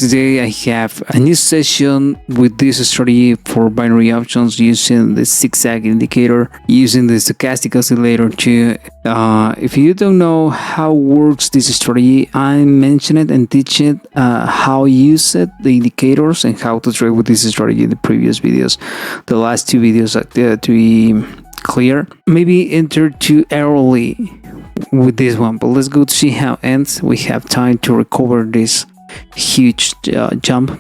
Today I have a new session with this strategy for binary options using the Zig Zag indicator, using the stochastic oscillator too. If you don't know how works this strategy, I mentioned it and teach it how use it, the indicators, and how to trade with this strategy in the previous videos. The last two videos to be clear. Maybe enter too early with this one, but let's go to see how it ends. We have time to recover this huge jump.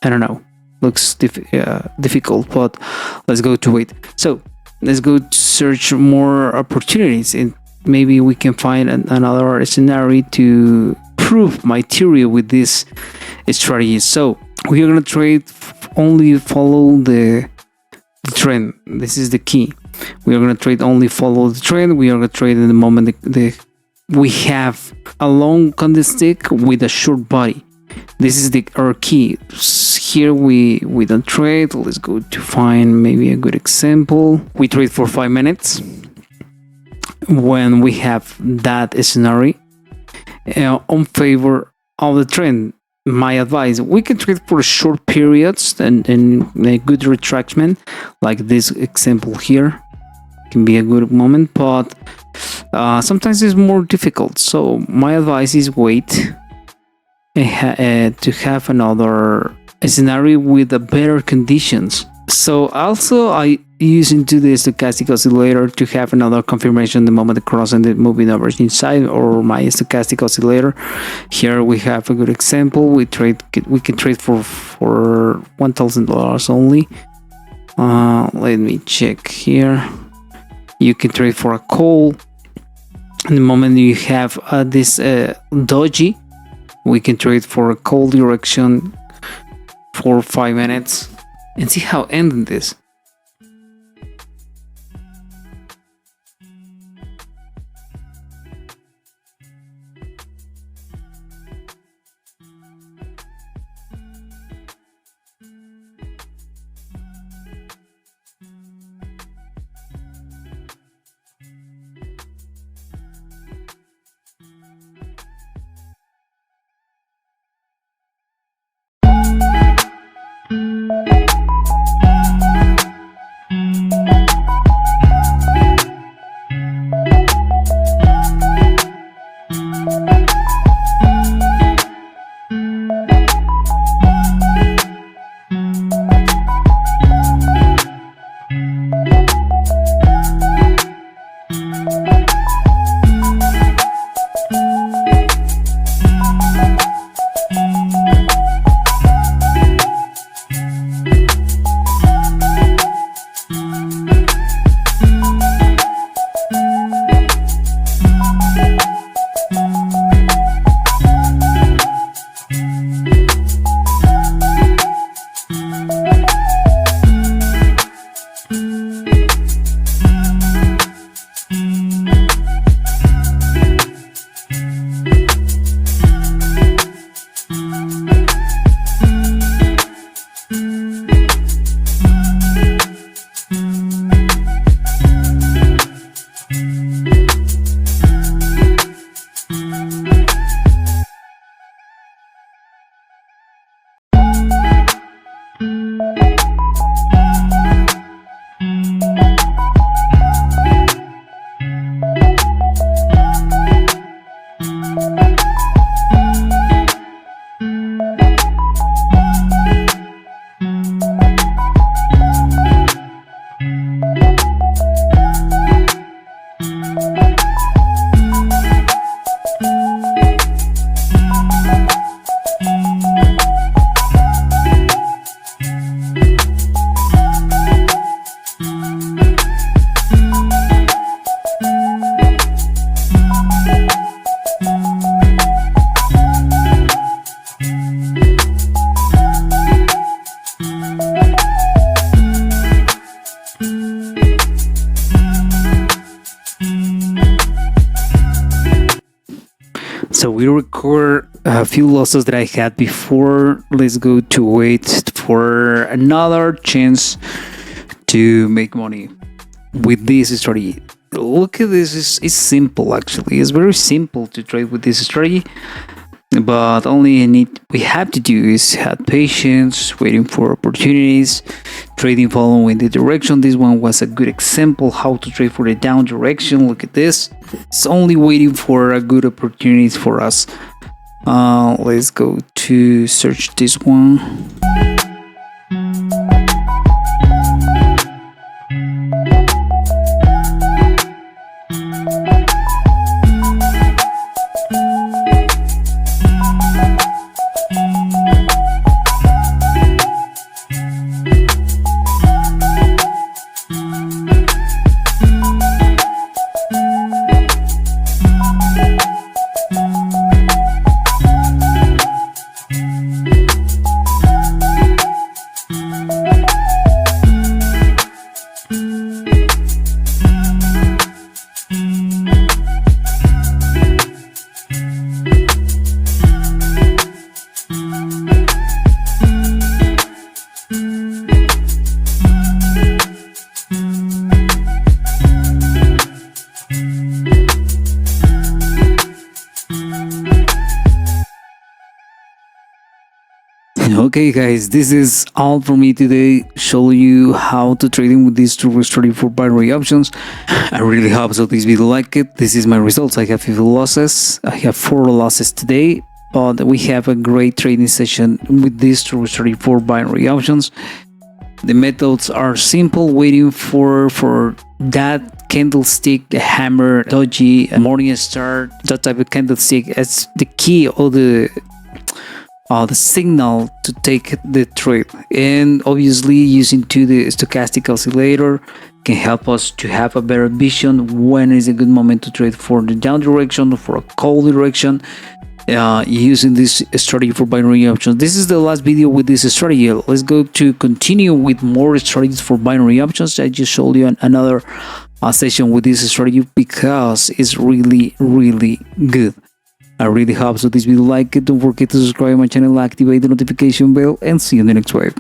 I don't know, looks difficult, but let's go to it. So let's go to search more opportunities, and maybe we can find another scenario to prove my theory with this strategy. So we are gonna trade only follow the trend. This is the key. We are gonna trade only follow the trend. We are gonna trade in the moment we have a long candlestick with a short body. This is our key. Here we don't trade. Let's go to find maybe a good example. We trade for 5 minutes when we have that scenario on favor of the trend. My advice: we can trade for short periods and a good retracement, like this example here can be a good moment, but sometimes it's more difficult. So my advice is wait to have another scenario with better conditions. So also I use into the stochastic oscillator to have another confirmation the moment the cross and the moving average inside, or my stochastic oscillator. Here we have a good example. We can trade for $1,000 only. Let me check here. You can trade for a call. And the moment you have this doji, we can trade for a call direction for 5 minutes and see how ending this. So we record a few losses that I had before. Let's go to wait for another chance to make money with this strategy. Look at this, it's simple actually. It's very simple to trade with this strategy. But we have to do is have patience, waiting for opportunities, trading following the direction. This one was a good example how to trade for the down direction. Look at this. It's only waiting for a good opportunities for us. Let's go to search this one. Okay guys, this is all for me today, showing you how to trading with these two strategy for binary options. I really hope so this video like it. This is my results. I have 50 losses. I have 4 losses today, but we have a great trading session with these two strategy for binary options. The methods are simple, waiting for that candlestick, the hammer, doji, morning star, that type of candlestick as the key of the signal to take the trade. And obviously using the stochastic oscillator can help us to have a better vision when is a good moment to trade for the down direction or for a call direction, using this strategy for binary options. This is the last video with this strategy. Let's go to continue with more strategies for binary options. I just showed you another session with this strategy because it's really good. I really hope so this video like it. Don't forget to subscribe my channel, activate the notification bell, and see you in the next wave.